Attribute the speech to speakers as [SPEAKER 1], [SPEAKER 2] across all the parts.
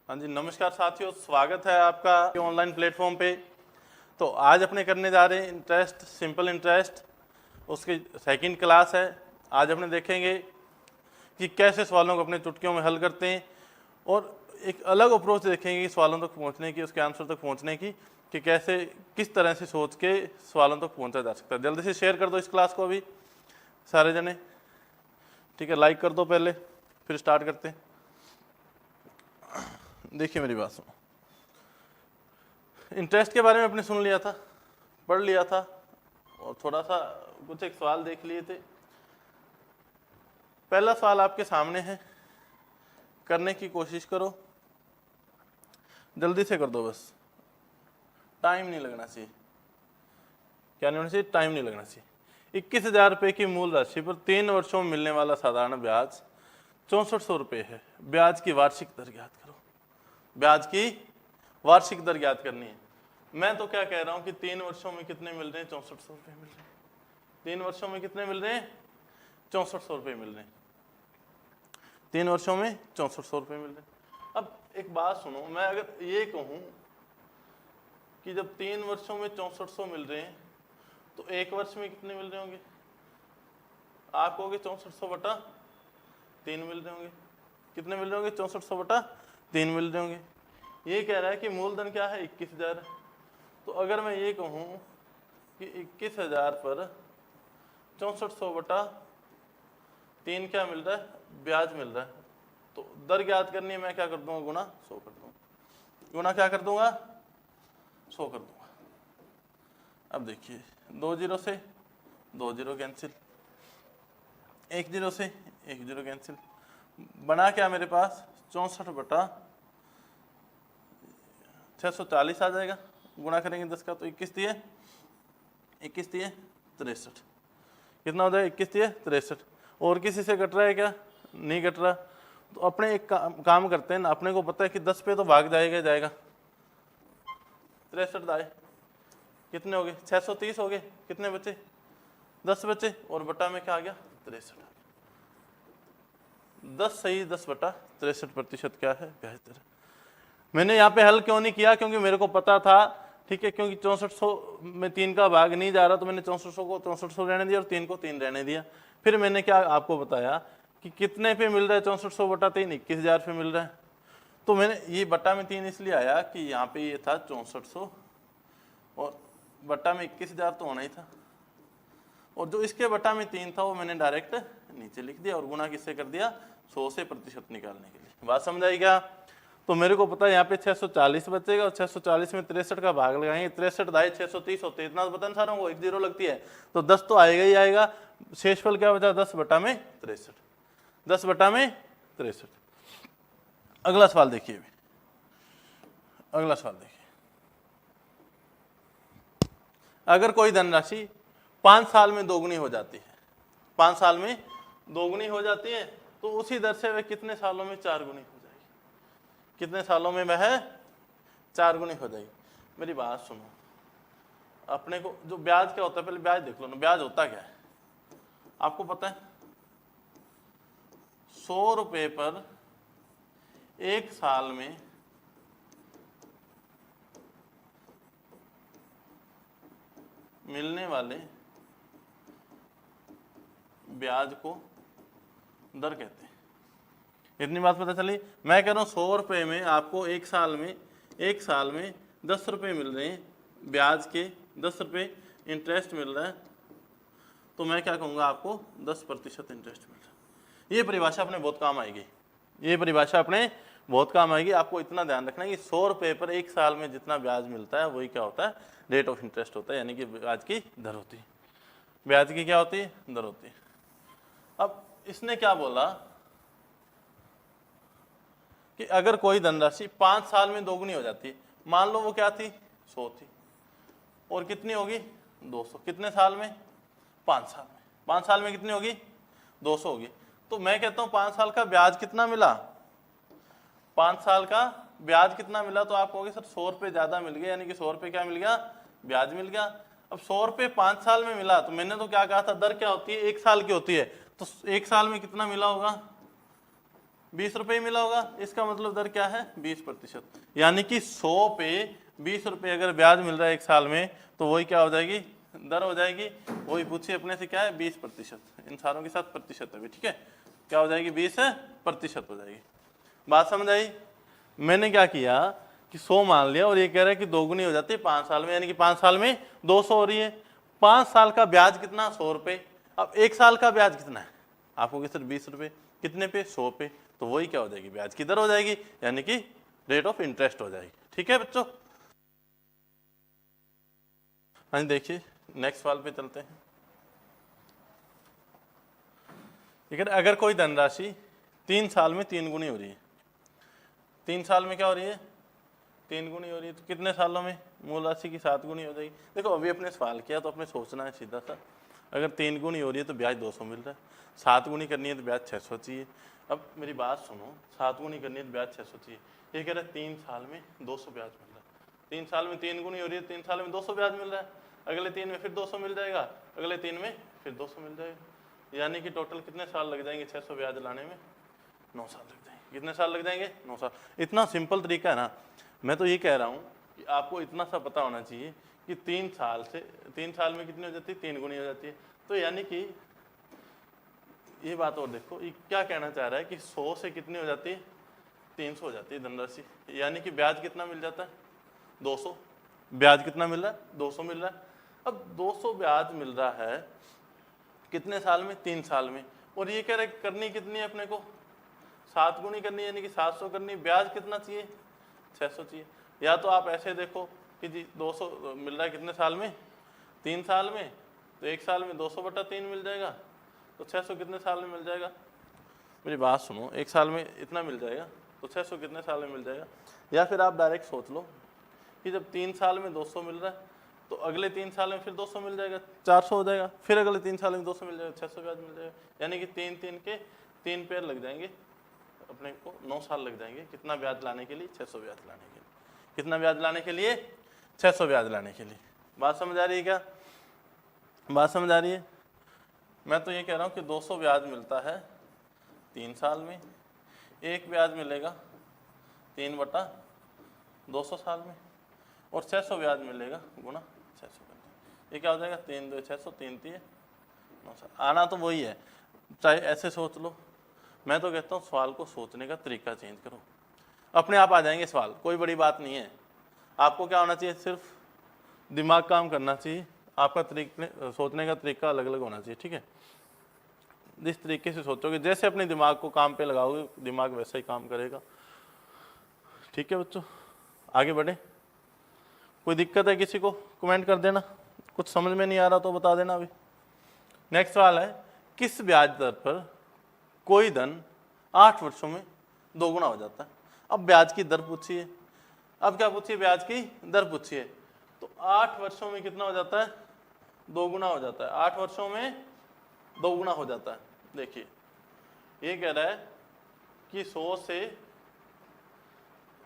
[SPEAKER 1] हाँ जी, नमस्कार साथियों, स्वागत है आपका ऑनलाइन प्लेटफॉर्म पे। तो आज अपने करने जा रहे हैं इंटरेस्ट, सिंपल इंटरेस्ट, उसकी सेकंड क्लास है। आज अपने देखेंगे कि कैसे सवालों को अपने चुटकियों में हल करते हैं और एक अलग अप्रोच देखेंगे कि सवालों तक पहुंचने की, उसके आंसर तक पहुंचने की, कि कैसे किस तरह से सोच के सवालों तक पहुंचा जा सकता है। जल्दी से शेयर कर दो इस क्लास को अभी सारे जने, ठीक है। लाइक कर दो पहले, फिर स्टार्ट करते हैं। देखिए मेरी बात सुनो, इंटरेस्ट के बारे में आपने सुन लिया था, पढ़ लिया था और थोड़ा सा कुछ एक सवाल देख लिए थे। पहला सवाल आपके सामने है, करने की कोशिश करो, जल्दी से कर दो, बस टाइम नहीं लगना चाहिए। क्या नहीं होना चाहिए? टाइम नहीं लगना चाहिए। 21,000 रुपये की मूल राशि पर 3 वर्षों में मिलने वाला साधारण ब्याज 6400 रुपये है। ब्याज की वार्षिक दर ज्ञात करो। ब्याज की वार्षिक दर ज्ञात करनी है। मैं तो क्या कह रहा हूं कि 3 वर्षों में कितने मिल रहे हैं? 6400 रुपये मिल रहे हैं। 3 वर्षों में कितने मिल रहे हैं? 6400 रुपये मिल रहे हैं। 3 वर्षों में 6400 रुपये मिल रहे हैं। अब एक बात सुनो, मैं अगर ये कहूं कि जब 3 वर्षों में 6400 मिल रहे हैं तो 1 वर्ष में कितने मिल रहे होंगे? आप कहोगे 6400 बटा 3 मिल रहे होंगे। कितने मिल रहे होंगे? 6400 बटा 3 मिल रहे होंगे। ये कह रहा है कि मूलधन क्या है? 21,000 है। तो अगर मैं ये कहूँ कि 21,000 पर 6400 बटा 3 क्या मिल रहा है? ब्याज मिल रहा है। तो दर ज्ञात करनी है, मैं क्या कर दूंगा? गुना 100 कर दूंगा। गुना क्या कर दूंगा? 100 कर दूंगा। अब देखिए, 2 जीरो से 2 जीरो कैंसिल, 1 जीरो से 1 जीरो कैंसिल, बना क्या मेरे पास? 64 बटा 640 आ जाएगा। गुणा करेंगे 10 का तो 21 दिए 63। कितना हो जाएगा? 21 दिए 63। और किसी से कट रहा है क्या? नहीं कट रहा। तो अपने एक काम करते हैं ना, अपने को पता है कि 10 पे तो भाग जाएगा 63 दाए कितने हो गए? 630 हो गए। कितने बचे? 10 बचे। और बटा में क्या आ गया? 63 आ गया। 10 सही 10 बटा 63% क्या है? ब्याज दर। मैंने यहाँ पे हल क्यों नहीं किया? क्योंकि मेरे को पता था, ठीक है, क्योंकि 6400 में 3 का भाग नहीं जा रहा, तो मैंने 6400 को 6400 रहने दिया और 3 को 3 रहने दिया। फिर मैंने क्या आपको बताया कि कितने पे मिल रहा है? 6400 बटा 3 21,000 पे मिल रहा है। तो मैंने ये बटा में 3 इसलिए आया कि यहाँ पे ये था 6400 और बटा में 21,000 तो होना ही था, और जो इसके बटा में 3 था वो मैंने डायरेक्ट नीचे लिख दिया और गुना किससे कर दिया? 100 से प्रतिशत निकालने के लिए। बात समझ आई क्या? तो मेरे को पता है यहाँ पे 640 बचेगा और 640 में 63 का भाग लगाएंगे। 63 दाए 630 होते हैं, इतना तो पता ना सारों को, 1 जीरो लगती है तो 10 तो आएगा ही आएगा। शेषफल क्या बचा? 10 बटा में 63। 10 बटा में 63। अगला सवाल देखिए, अगला सवाल देखिए। अगर कोई धनराशि 5 साल में दोगुनी हो जाती है, 5 साल में दोगुनी हो जाती है, तो उसी दर से वह कितने सालों में 4 गुनी हो जाएगी? कितने सालों में वह 4 गुनी हो जाएगी? मेरी बात सुनो, अपने को जो ब्याज क्या होता है, पहले ब्याज देख लो ना। ब्याज होता क्या है आपको पता है? 100 रुपये पर 1 साल में मिलने वाले ब्याज को दर कहते हैं। इतनी बात पता चली? मैं कह रहा हूँ 100 रुपये में आपको 1 साल में 10 रुपये मिल रहे हैं, ब्याज के 10 रुपये इंटरेस्ट मिल रहा है, तो मैं क्या कहूँगा? आपको 10% इंटरेस्ट मिल रहा है। ये परिभाषा अपने बहुत काम आएगी, ये परिभाषा अपने बहुत काम आएगी। आपको इतना ध्यान रखना है कि 100 रुपये पर 1 साल में जितना ब्याज मिलता है वही क्या होता है? रेट ऑफ इंटरेस्ट होता है, यानी कि ब्याज की दर होती है। ब्याज की क्या होती है? दर होती है। अब इसने क्या बोला कि अगर कोई धनराशि 5 साल में दोगुनी हो जाती है, मान लो वो क्या थी? 100 थी, और कितनी होगी? 200। कितने साल में? 5 साल में। 5 साल में कितनी होगी? 200 होगी। तो मैं कहता हूँ 5 साल का ब्याज कितना मिला? 5 साल का ब्याज कितना मिला? तो आप कहोगे सर 100 रुपये ज्यादा मिल गया, यानी कि 100 रुपये क्या मिल गया? ब्याज मिल गया। अब 100 रुपये 5 साल में मिला, तो मैंने तो क्या कहा था? दर क्या होती है? 1 साल की होती है। तो 1 साल में कितना मिला होगा? 20 रुपये मिला होगा, इसका मतलब दर क्या है 20%। यानी कि 100 पे 20 रुपये अगर ब्याज मिल रहा है एक साल में, तो वही क्या हो जाएगी, दर हो जाएगी। वही पूछिए अपने से, क्या है 20%। इन सारों के साथ प्रतिशत है, ठीक है, क्या हो जाएगी 20% हो जाएगी। बात समझ आई। मैंने क्या किया कि 100 मान लिया और ये कह रहा है कि दोगुनी हो जाती है 5 साल में, यानी कि 5 साल में 200 हो रही है। 5 साल का ब्याज कितना 100 रुपये। अब एक साल का ब्याज कितना है आपको, सिर्फ 20 रुपये, कितने पे 100 पे, तो वही क्या हो जाएगी ब्याज की दर हो जाएगी, यानी कि रेट ऑफ इंटरेस्ट हो जाएगी। ठीक है बच्चों। हाँ देखिए नेक्स्ट सवाल पे चलते हैं। ठीक है, अगर कोई धनराशि 3 साल में 3 गुनी हो रही है, 3 साल में क्या हो रही है 3 गुनी हो रही है, तो कितने सालों में मूल राशि की 7 गुनी हो जाएगी। देखो अभी अपने सवाल किया तो अपने सोचना है सीधा सा, अगर 3 गुनी हो रही है तो ब्याज 200 मिल रहा है, 7 गुनी करनी है तो ब्याज 600 चाहिए। अब मेरी बात सुनो, 7 गुनी करनी है तो ब्याज 600 चाहिए, ये कह रहा है 3 साल में 200 ब्याज मिल रहा है। 3 साल में 3 गुनी हो रही है, 3 साल में 200 ब्याज मिल रहा है, अगले 3 में फिर 200 मिल जाएगा, अगले 3 में फिर 200 मिल जाएगा, यानी कि टोटल कितने साल लग जाएंगे 600 ब्याज लाने में, 9 साल लग जाएंगे। कितने साल लग जाएंगे 9 साल। इतना सिंपल तरीका है ना। मैं तो ये कह रहा हूँ कि आपको इतना सा पता होना चाहिए कि 3 साल में कितनी हो जाती है 3 गुनी हो जाती है। तो यानी कि ये बात और देखो, ये क्या कहना चाह रहा है कि 100 से कितनी हो जाती है 300 हो जाती है धनराशि, यानी कि ब्याज कितना मिल जाता है 200। ब्याज कितना मिल रहा है 200 मिल रहा है। अब 200 ब्याज मिल रहा है कितने साल में 3 साल में, और ये कह रहे करनी कितनी है अपने को 7 गुनी करनी है, यानी कि 700 करनी। ब्याज कितना चाहिए 600 चाहिए। या तो आप ऐसे देखो कि जी 200 मिल रहा है कितने साल में 3 साल में, तो एक साल में 200/3 मिल जाएगा, तो 600 कितने साल में मिल जाएगा। मेरी बात सुनो, एक साल में इतना मिल जाएगा तो 600 कितने साल में मिल जाएगा। या फिर आप डायरेक्ट सोच लो कि जब 3 साल में 200 मिल रहा है तो अगले 3 साल में फिर 200 मिल जाएगा, 400 हो जाएगा, फिर अगले 3 साल में 200 मिल जाएगा, 600 ब्याज मिल जाएगा, यानी कि 3 के 3 पेयर लग जाएंगे अपने को, 9 साल लग जाएंगे। कितना ब्याज लाने के लिए 600 ब्याज लाने के लिए। कितना ब्याज लाने के लिए 600 ब्याज लाने के लिए। बात समझ आ रही है क्या, बात समझ आ रही है। मैं तो ये कह रहा हूँ कि 200 ब्याज मिलता है 3 साल में, एक ब्याज मिलेगा 3/200 साल में, और 600 ब्याज मिलेगा गुणा 600 करके। ये क्या हो जाएगा 3 2 600, 3 3 9 साल। आना तो वही है, चाहे ऐसे सोच लो। मैं तो कहता हूँ सवाल को सोचने का तरीका चेंज करो, अपने आप आ जाएंगे सवाल, कोई बड़ी बात नहीं है। आपको क्या होना चाहिए, सिर्फ दिमाग काम करना चाहिए, आपका तरीके सोचने का तरीका अलग अलग होना चाहिए। ठीक है, जिस तरीके से सोचोगे, जैसे अपने दिमाग को काम पे लगाओगे, दिमाग वैसा ही काम करेगा। ठीक है बच्चों, आगे बढ़े। कोई दिक्कत है किसी को कमेंट कर देना, कुछ समझ में नहीं आ रहा तो बता देना। अभी नेक्स्ट सवाल है, किस ब्याज दर पर कोई धन 8 वर्षों में 2 गुना हो जाता है। अब ब्याज की दर पूछिए, अब क्या पूछिए ब्याज की दर पूछिए। तो 8 वर्षों में कितना हो जाता है 2 गुना हो जाता है, 8 वर्षों में 2 गुना हो जाता है। देखिए ये कह रहा है कि 100 से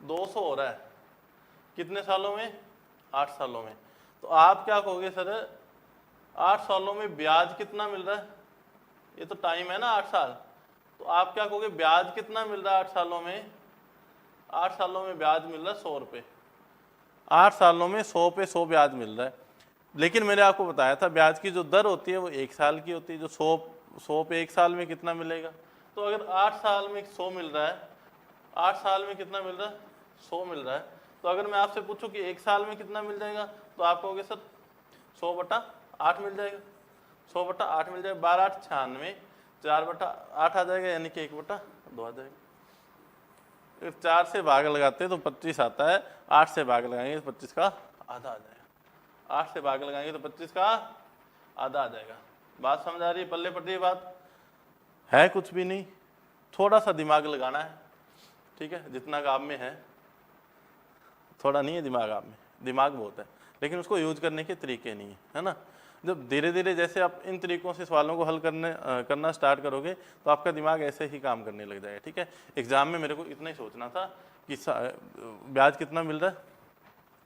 [SPEAKER 1] 200 हो रहा है कितने सालों में 8 सालों में। तो आप क्या कहोगे सर 8 सालों में ब्याज कितना मिल रहा है, ये तो टाइम है ना 8 साल, तो आप क्या कहोगे ब्याज कितना मिल रहा है 8 सालों में। 8 सालों में ब्याज मिल रहा है 100 रुपये, 8 सालों में 100 पे 100 ब्याज मिल रहा है। लेकिन मैंने आपको बताया था ब्याज की जो दर होती है वो 1 साल की होती है, जो 100 पे 1 साल में कितना मिलेगा। तो अगर 8 साल में 100 मिल रहा है, 8 साल में कितना मिल रहा है 100 मिल रहा है, तो अगर मैं आपसे पूछूं कि 1 साल में कितना मिल जाएगा, तो आप कहोगे सर 100/8 मिल जाएगा, 100/8 मिल जाएगा। 12 8 96, 4/8 आ जाएगा, यानी कि 1/2 आ जाएगा। 4 से भाग लगाते हैं तो 25 आता है, 8 से भाग लगाएंगे तो 25 का आधा आ जाएगा, 8 से भाग लगाएंगे तो 25 का आधा आ जाएगा। बात समझ आ रही है, पल्ले पड़ रही है बात, है कुछ भी नहीं, थोड़ा सा दिमाग लगाना है। ठीक है, जितना आप में है, थोड़ा नहीं है दिमाग आप में, दिमाग बहुत है, लेकिन उसको यूज करने के तरीके नहीं है ना। जब धीरे धीरे जैसे आप इन तरीकों से सवालों को हल करना स्टार्ट करोगे तो आपका दिमाग ऐसे ही काम करने लग जाएगा। ठीक है, एग्जाम में मेरे को इतना ही सोचना था कि ब्याज कितना मिल रहा है,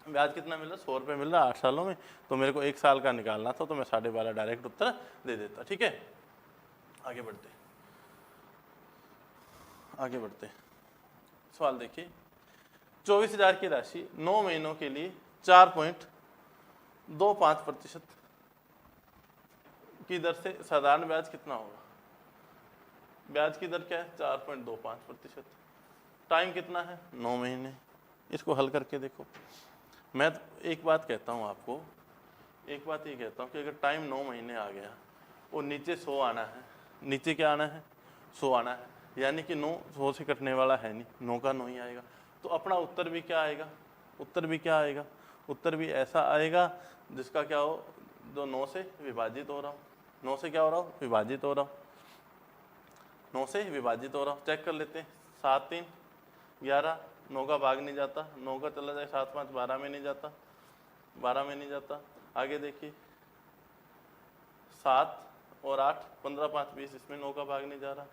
[SPEAKER 1] ब्याज कितना मिल रहा है 100 रुपये मिल रहा है 8 सालों में, तो मेरे को 1 साल का निकालना था, तो मैं 12.5 डायरेक्ट उत्तर दे देता। ठीक है, आगे बढ़ते आगे बढ़ते हैं। सवाल देखिए, 24,000 की राशि 9 महीनों के लिए 4.25% की दर से साधारण ब्याज कितना होगा? ब्याज की दर क्या है? 4.25%। टाइम कितना है? 9 महीने। इसको हल करके देखो। मैं एक बात कहता हूँ आपको, एक बात ये कहता हूँ कि अगर टाइम 9 महीने आ गया और नीचे 100 आना है, नीचे क्या आना है? 100 आना है, यानी कि 9 100 से कटने वाला है नहीं, 9 का 9 ही आएगा। तो अपना उत्तर भी क्या आएगा? उत्तर भी क्या आएगा? उत्तर भी ऐसा आएगा जिसका क्या हो, जो 9 से विभाजित हो रहा हो। 9 से क्या हो रहा हो? विभाजित हो रहा हो। 9 से विभाजित हो रहा हो। चेक कर लेते हैं। 7 3 11, 9 का भाग नहीं जाता, 9 का चला जाए 7 5 12 में नहीं जाता, 12 में नहीं जाता। आगे देखिए, 7 और 8 15 5 20, इसमें 9 का भाग नहीं जा रहा।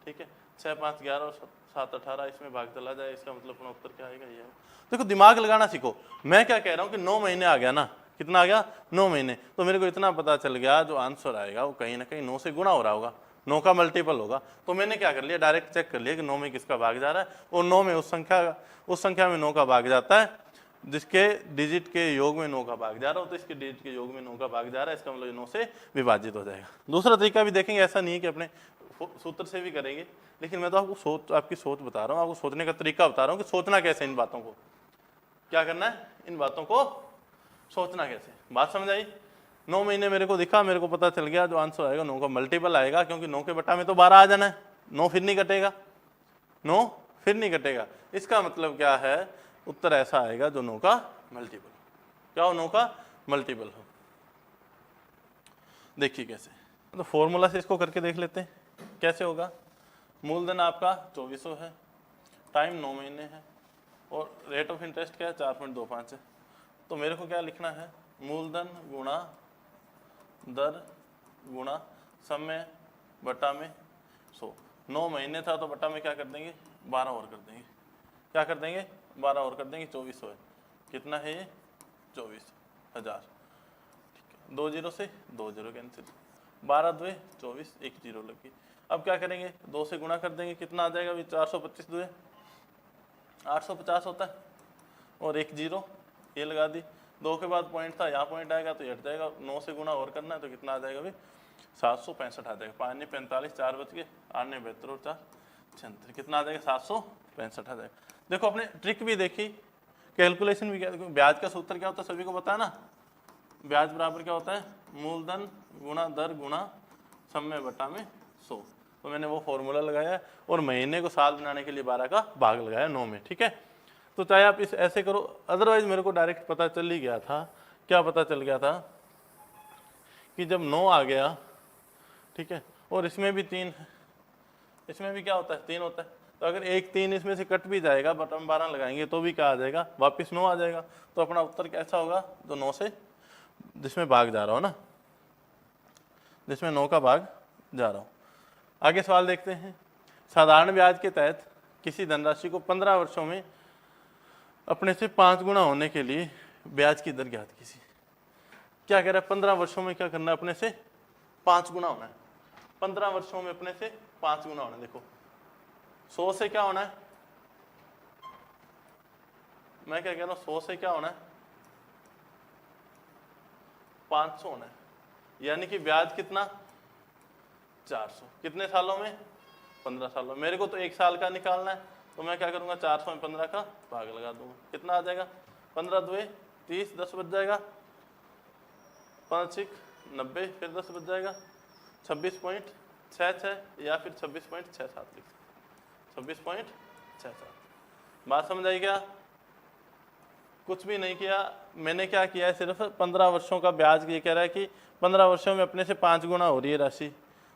[SPEAKER 1] ठीक है, 6 5 11 और 7 18, इसमें भाग चला जाए। इसका मतलब अपना उत्तर क्या आएगा? ये देखो, दिमाग लगाना सीखो। मैं क्या कह रहा हूँ कि 9 महीने आ गया ना, कितना आ गया? 9 महीने। तो मेरे को इतना पता चल गया, जो आंसर आएगा वो कहीं ना कहीं 9 से गुणा हो रहा होगा, 9 का मल्टीपल होगा। तो मैंने क्या कर लिया, डायरेक्ट चेक कर लिया कि 9 में किसका भाग जा रहा है, और 9 में उस संख्या में 9 का भाग जाता है जिसके डिजिट के योग में 9 का भाग जा रहा हो। तो इसके डिजिट के योग में 9 का भाग जा रहा है, इसका मतलब 9 से विभाजित हो जाएगा। दूसरा तरीका भी देखेंगे, ऐसा नहीं है कि अपने सूत्र से भी करेंगे, लेकिन मैं तो आपको आपकी सोच बता रहा हूँ, आपको सोचने का तरीका बता रहा हूँ कि सोचना कैसे, इन बातों को क्या करना है, इन बातों को सोचना कैसे। बात समझ आई? 9 महीने मेरे को दिखा, मेरे को पता चल गया जो आंसर आएगा 9 का मल्टीपल आएगा, क्योंकि 9 के बटा में तो 12 आ जाना है। 9 फिर नहीं कटेगा, 9 फिर नहीं कटेगा। इसका मतलब क्या है, उत्तर ऐसा आएगा जो 9 का मल्टीपल। क्या हो? 9 का मल्टीपल हो। देखिए कैसे, तो फॉर्मूला से इसको करके देख लेते हैं कैसे होगा। मूलधन आपका 2400 है, टाइम 9 महीने है, और रेट ऑफ इंटरेस्ट क्या है? 4.25 है। तो मेरे को क्या लिखना है? मूलधन गुणा दर गुणा समय बटा में 100। 9 महीने था तो बटा में क्या कर देंगे? 12 और कर देंगे। क्या कर देंगे? 12 और कर देंगे। 2400 है। कितना है ये? 24,000। ठीक है, 2 जीरो से 2 जीरो कैंसिल, 12 2 24, 1 जीरो लगी। अब क्या करेंगे? 2 से गुणा कर देंगे, कितना आ जाएगा? 425 2 850 होता है, और 1 जीरो ये लगा दी। 2 के बाद पॉइंट था, यहाँ पॉइंट आएगा तो ये हट जाएगा। 9 से गुणा और करना है तो कितना आ जाएगा भाई? 765 आ जाएगा। 5 ने 45, 4 बच गए, 8 ने 72 और 4 76, कितना आ जाएगा? 765 आ जाएगा। देखो, अपने ट्रिक भी देखी, कैलकुलेशन भी क्या। ब्याज का सूत्र क्या होता है? सभी को पता है ना, ब्याज बराबर क्या होता है? मूलधन गुणा दर गुणा समय बटा में 100। तो मैंने वो फॉर्मूला लगाया और महीने को साल बनाने के लिए 12 का भाग लगाया 9 में। ठीक है, तो चाहे आप इस ऐसे करो, अदरवाइज मेरे को डायरेक्ट पता चल ही गया था। क्या पता चल गया था? कि जब 9 आ गया, ठीक है, और इसमें भी 3 है, इसमें भी क्या होता है? 3 होता है। तो अगर एक 3 इसमें से कट भी जाएगा, बटन 12 लगाएंगे तो भी क्या आ जाएगा? वापस 9 आ जाएगा। तो अपना उत्तर कैसा होगा? जो 9 से जिसमें भाग जा रहा हो ना, जिसमें 9 का भाग जा रहा हो। आगे सवाल देखते हैं। साधारण ब्याज के तहत किसी धनराशि को 15 वर्षों में अपने से 5 गुना होने के लिए ब्याज की दर ज्ञात कीजिए। क्या कह रहा है? 15 वर्षों में क्या करना है? अपने से 5 गुना होना है। 15 वर्षों में अपने से 5 गुना होना है। देखो, 100 से क्या होना है? मैं क्या कह रहा हूं? 100 से क्या होना है? 500 होना है। यानी कि ब्याज कितना? 400। कितने सालों में? 15 सालों में। मेरे को तो 1 साल का निकालना है, तो मैं क्या करूंगा? 400 में 15 का भाग लगा दूंगा। कितना आ जाएगा? 15 2 30, 10 बच जाएगा, 5 1 90, फिर 10 बच जाएगा, 26.66 या फिर 26.67 लिख सकते, 26.67। बात समझ आई क्या? कुछ भी नहीं किया मैंने। क्या किया है? सिर्फ 15 वर्षों का ब्याज। ये कह रहा है कि 15 वर्षों में अपने से 5 गुना हो रही है राशि।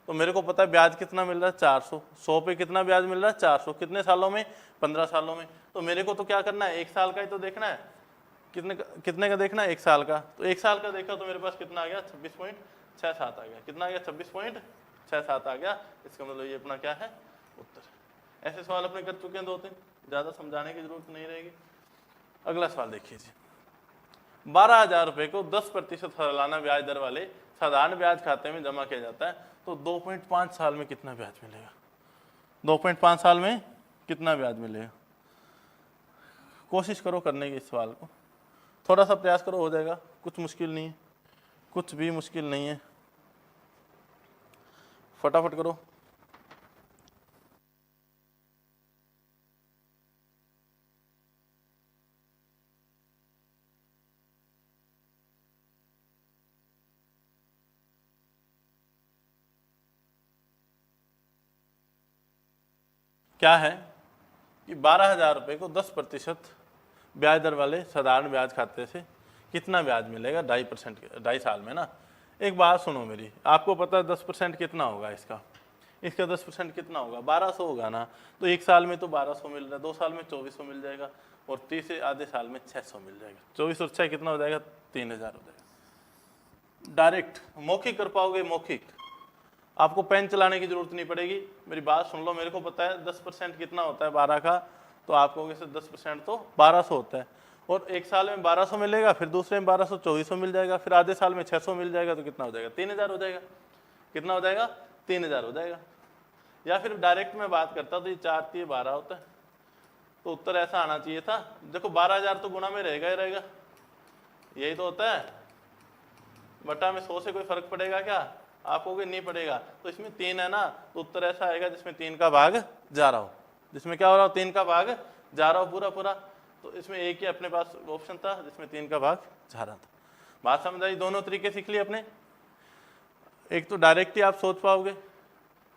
[SPEAKER 1] तो मेरे को पता है ब्याज कितना मिल रहा है? 400। 100 पे कितना ब्याज मिल रहा है? 400। कितने सालों में? 15 सालों में। तो मेरे को तो क्या करना है? 1 साल का ही तो देखना है। कितने का देखना है? 1 साल का। तो 1 साल का देखा तो मेरे पास कितना आ गया? 26.67 आ गया। कितना आ गया? 26.67 आ गया। इसका मतलब ये अपना क्या है? उत्तर। ऐसे सवाल अपने कर चुके हैं 2-3, ज़्यादा समझाने की जरूरत नहीं रहेगी। अगला सवाल देखिए जी। 12,000 रुपये को 10% सालाना ब्याज दर वाले साधारण ब्याज खाते में जमा किया जाता है, तो 2.5 साल में कितना ब्याज मिलेगा? 2.5 साल में कितना ब्याज मिलेगा? कोशिश करो करने की इस सवाल को, थोड़ा सा प्रयास करो, हो जाएगा। कुछ मुश्किल नहीं है, कुछ भी मुश्किल नहीं है, फटाफट करो। क्या है कि 12,000 रुपये को 10% ब्याज दर वाले साधारण ब्याज खाते से कितना ब्याज मिलेगा 2.5% 2.5 साल में ना। एक बात सुनो मेरी, आपको पता है 10% कितना होगा इसका? इसका 10% कितना होगा? 1200 होगा ना। तो एक साल में तो 1200 मिल रहा है, 2 साल में 2400 मिल जाएगा, और तीसरे आधे साल में 600 मिल जाएगा। 24 और 6 कितना हो जाएगा? 3000 हो जाएगा। डायरेक्ट मौखिक कर पाओगे? मौखिक, आपको पेन चलाने की जरूरत नहीं पड़ेगी। मेरी बात सुन लो, मेरे को पता है 10% कितना होता है 12 का, तो आप कहोगे सर 10% तो 1200 होता है, और एक साल में 1200 मिलेगा, फिर दूसरे में 1200 2400 मिल जाएगा, फिर आधे साल में 600 मिल जाएगा, तो कितना हो जाएगा? 3000 हो जाएगा। कितना हो जाएगा? 3000 हो जाएगा। या फिर डायरेक्ट में बात करता तो ये 4 3 12 होता है, तो उत्तर ऐसा आना चाहिए था। देखो 12,000 तो गुना में रहेगा ही रहेगा, यही तो होता है। बटा में 100 से कोई फर्क पड़ेगा क्या? आप कहोगे नहीं पड़ेगा, तो इसमें 3 है ना, तो उत्तर ऐसा आएगा जिसमें 3 का भाग जा रहा हो। जिसमें क्या हो रहा हो? 3 का भाग जा रहा हो पूरा पूरा। तो इसमें एक ही अपने पास ऑप्शन था जिसमें 3 का भाग जा रहा था। बात समझ आई? दोनों तरीके सीख लिए अपने। एक तो डायरेक्ट ही आप सोच पाओगे,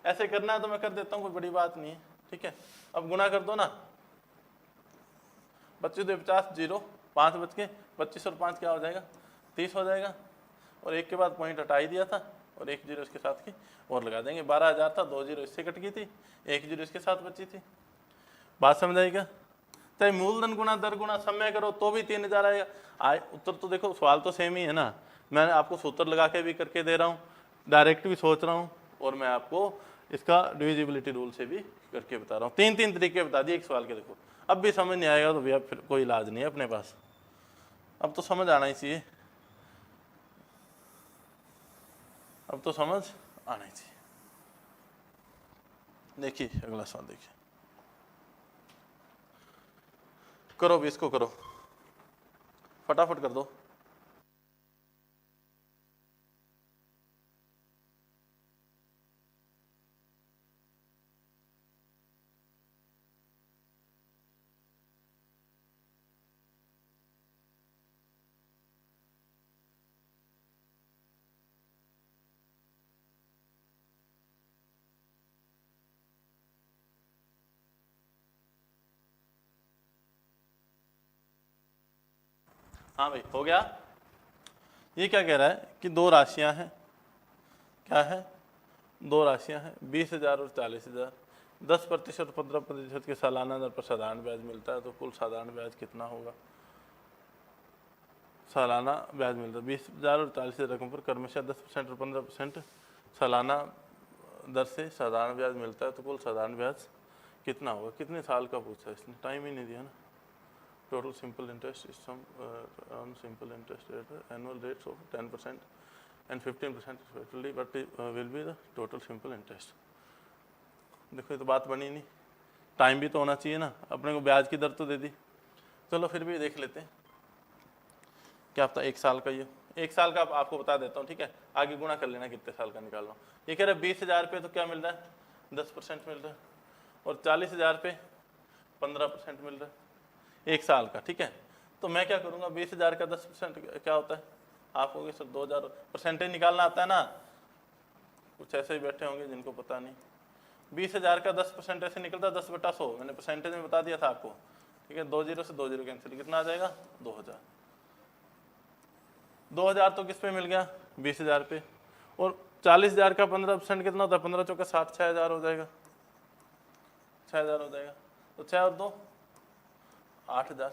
[SPEAKER 1] ऐसे करना है तो मैं कर देता हूँ, कोई बड़ी बात नहीं है, ठीक है। अब गुना कर दो ना, 25 2 50 0, 5 बच के 25 और 5 क्या हो जाएगा? 30 हो जाएगा। और एक के बाद पॉइंट हटा ही दिया था, और 1 0 इसके साथ की और लगा देंगे। 12,000 था, 2 0 इससे कट गई थी, 1 0 इसके साथ बची थी। बात समझ आई क्या? चाहे मूलधन गुना दर गुना समय करो तो भी 3000 आएगा। उत्तर तो देखो, सवाल तो सेम ही है ना। मैंने आपको सूत्र लगा के भी करके दे रहा हूँ, डायरेक्ट भी सोच रहा हूँ, और मैं आपको इसका डिविजिबिलिटी रूल से भी करके बता रहा हूँ। 3 तरीके बता दिए एक सवाल के। देखो अब भी समझ नहीं आएगा तो भैया फिर कोई इलाज नहीं है अपने पास, अब तो समझ आना ही चाहिए, अब तो समझ आना ही चाहिए। देखिए अगला सवाल देखिए, करो भी इसको, करो फटाफट कर दो। हाँ भाई हो गया। ये क्या कह रहा है कि दो राशियां हैं, क्या है? दो राशियां हैं 20,000 और 40,000, 10% और 15% के सालाना दर पर साधारण ब्याज मिलता है, तो कुल साधारण ब्याज कितना होगा? सालाना ब्याज मिलता है 20,000 और 40,000 रकम पर क्रमशः 10% और 15% सालाना दर से साधारण ब्याज मिलता है, तो कुल साधारण ब्याज कितना होगा? कितने साल का पूछा है इसने, टाइम ही नहीं दिया ना। Total simple interest is sum on simple interest rate annual rates of 10% and 15% respectively, but will be the total simple interest। देखो ये तो बात बनी नहीं, टाइम भी तो होना चाहिए ना, अपने को ब्याज की दर तो दे दी। चलो फिर भी देख लेते हैं, क्या पता 1 साल का ये, 1 साल का आपको बता देता हूँ, ठीक है। आगे गुणा कर लेना कितने साल का निकाल रहा हूँ। ये कह रहा है 20,000 पे तो क्या मिल रहा है? 10% मिल रहा है, और 40,000 पे 15% मिल रहा है 1 साल का, ठीक है। तो मैं क्या करूँगा, 20,000 का 10% क्या होता है? आप होगे सर 2,000, परसेंटेज निकालना आता है ना। कुछ ऐसे ही बैठे होंगे जिनको पता नहीं। 20,000 का 10% ऐसे निकलता है 10/100, मैंने परसेंटेज में बता दिया था आपको, ठीक है। 2 0 से 2 0 कैंसिल, कितना आ जाएगा? 2,000। 2,000 तो किस पे मिल गया? 20,000 पे। और 40,000 का 15% कितना होता है? 15 चौका 60, 6,000 हो जाएगा, 6,000 हो जाएगा। तो 6 और 2 8,000।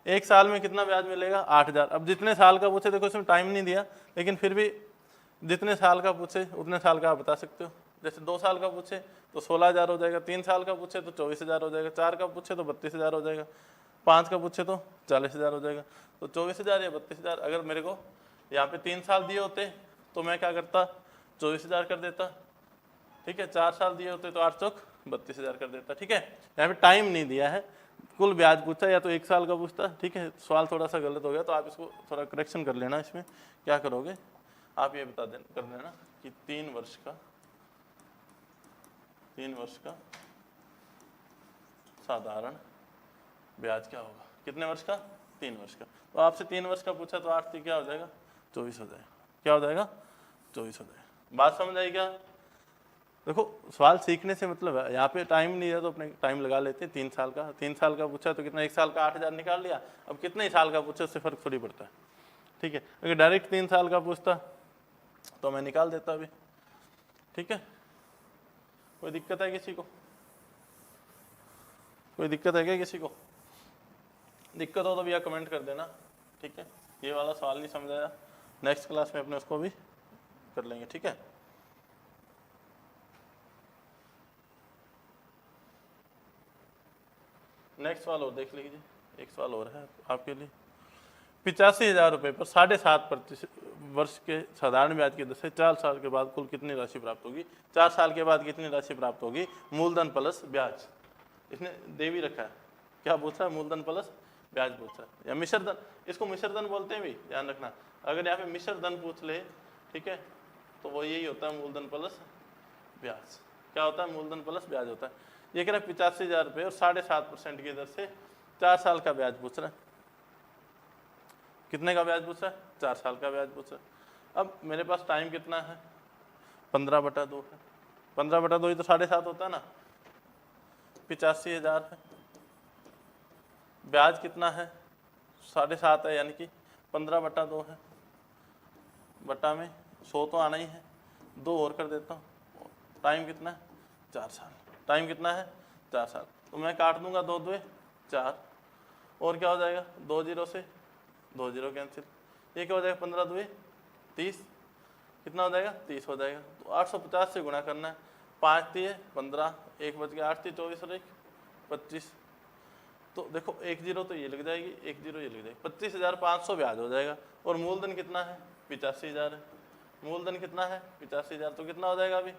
[SPEAKER 1] 1 साल में कितना ब्याज मिलेगा? 8,000। अब जितने साल का पूछे, देखो इसमें टाइम नहीं दिया, लेकिन फिर भी जितने साल का पूछे उतने साल का आप बता सकते हो। जैसे 2 साल का पूछे तो 16,000 हो जाएगा, 3 साल का पूछे तो 24,000 हो जाएगा, 4 का पूछे तो 32,000 हो जाएगा, 5 का पूछे तो 40,000 हो जाएगा। तो 24,000 या 32,000, अगर मेरे को यहाँ पे 3 साल दिए होते तो मैं क्या करता? 24,000 कर देता, ठीक है। 4 साल दिए होते तो 8 चौक 32,000 कर देता। ठीक है, यहाँ पे टाइम नहीं दिया है, कुल ब्याज पूछा, या तो 1 साल का पूछता। ठीक है, सवाल थोड़ा सा गलत हो गया तो आप इसको थोड़ा करेक्शन कर लेना। इसमें क्या करोगे आप ये बता कर देना कि 3 वर्ष का साधारण ब्याज क्या होगा। कितने वर्ष का? 3 वर्ष का। तो आपसे 3 वर्ष का पूछा तो 8 क्या हो जाएगा? 24 हो जाएगा। क्या हो जाएगा? 24 हो जाएगा। बात समझ आई क्या? देखो सवाल सीखने से मतलब है, यहाँ पे टाइम नहीं है तो अपने टाइम लगा लेते हैं। 3 साल का, 3 साल का पूछा तो कितना, 1 साल का 8,000 निकाल लिया। अब कितने ही साल का पूछा उससे फर्क थोड़ी पड़ता है। ठीक है, अगर डायरेक्ट 3 साल का पूछता तो मैं निकाल देता अभी। ठीक है, कोई दिक्कत है किसी को? कोई दिक्कत है क्या किसी को? दिक्कत हो तो भैया कमेंट कर देना। ठीक है, ये वाला सवाल नहीं समझ आया, नेक्स्ट क्लास में अपने उसको भी कर लेंगे। ठीक है, नेक्स्ट सवाल और देख लीजिए। एक सवाल और है आपके लिए। 85,000 रुपये पर 7.5% वर्ष के साधारण ब्याज की दर से 4 साल के बाद कुल कितनी राशि प्राप्त होगी? 4 साल के बाद कितनी राशि प्राप्त होगी? मूलधन प्लस ब्याज। इसने दे भी रखा है, क्या पूछ रहा है? मूलधन प्लस ब्याज पूछ रहा है, या मिश्र धन, इसको मिश्र धन बोलते हैं भी, ध्यान रखना। अगर यहाँ पे मिश्र धन पूछ ले, ठीक है, तो वो यही होता है मूलधन प्लस ब्याज। क्या होता है? मूलधन प्लस ब्याज होता है। ये कह रहा है 85,000 रुपये और 7.5% की दर से 4 साल का ब्याज पूछ रहा है। कितने का ब्याज पूछ रहा है? 4 साल का ब्याज पूछ रहा है। अब मेरे पास टाइम कितना है? 15/2 है। 15/2 ही तो 7.5 होता है ना। 85,000 है, ब्याज कितना है? 7.5 है, यानी कि 15/2 है, बटा में 100 तो आना ही है, 2 और कर देता हूँ। टाइम कितना है? 4 साल। टाइम कितना है? 4 साल। तो मैं काट दूंगा, 2 2 4, और क्या हो जाएगा? 2 0 से 2 0 कैंसिल। ये क्या हो जाएगा? 15 2 30, कितना हो जाएगा? 30 हो जाएगा। तो 850 से गुणा करना है। 5 3 15, 1 बच गया, 8 3 24 और 1 25। तो देखो 1 0 तो ये लग जाएगी, 1 0 ये लग जाएगी, 25,500 ब्याज हो जाएगा। और मूलधन कितना है? 85,000 है। मूलधन कितना है? 85,000। तो कितना हो जाएगा अभी?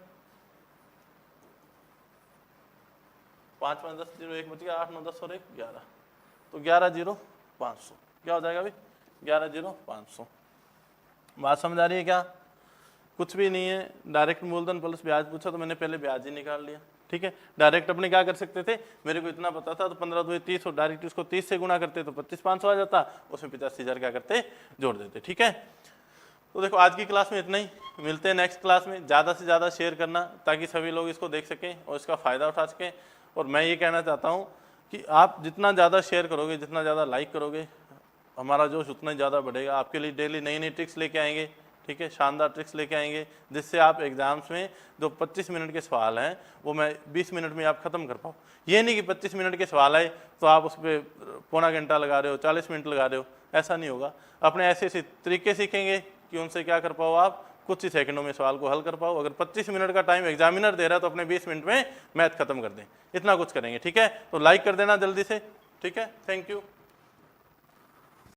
[SPEAKER 1] 5 5 10 0, 1 बच गया, 8 9 10 और 1 11, तो 11,500 क्या हो जाएगा अभी? 11,500। बात समझ आ रही है क्या? कुछ भी नहीं है, डायरेक्ट मूलधन प्लस ब्याज पूछा तो मैंने पहले ब्याज ही निकाल लिया। ठीक है, डायरेक्ट अपने क्या कर सकते थे, मेरे को इतना पता था तो 15 2 30 और डायरेक्ट उसको 30 से गुणा करते तो 25,500 आ जाता, उसमें 85,000 क्या करते? जोड़ देते। ठीक है, तो देखो आज की क्लास में इतना ही, मिलते हैं नेक्स्ट क्लास में। ज़्यादा से ज़्यादा शेयर करना ताकि सभी लोग इसको देख सकें और इसका फ़ायदा उठा सकें। और मैं ये कहना चाहता हूँ कि आप जितना ज़्यादा शेयर करोगे, जितना ज़्यादा लाइक करोगे, हमारा जोश उतना ही ज़्यादा बढ़ेगा। आपके लिए डेली नई नई ट्रिक्स लेके आएंगे। ठीक है, शानदार ट्रिक्स लेके आएंगे जिससे आप एग्जाम्स में जो 25 मिनट के सवाल हैं वो मैं 20 मिनट में आप ख़त्म कर पाऊँ। ये नहीं कि 25 मिनट के सवाल आए तो आप उस पर पौना घंटा लगा रहे हो, 40 मिनट लगा रहे हो, ऐसा नहीं होगा। अपने ऐसे ऐसे तरीके सीखेंगे कि उनसे क्या कर पाओ, आप कुछ ही सेकंडों में सवाल को हल कर पाओ। अगर 25 मिनट का टाइम एग्जामिनर दे रहा है तो अपने 20 मिनट में मैथ खत्म कर दें, इतना कुछ करेंगे। ठीक है, तो लाइक कर देना जल्दी से। ठीक है, थैंक यू।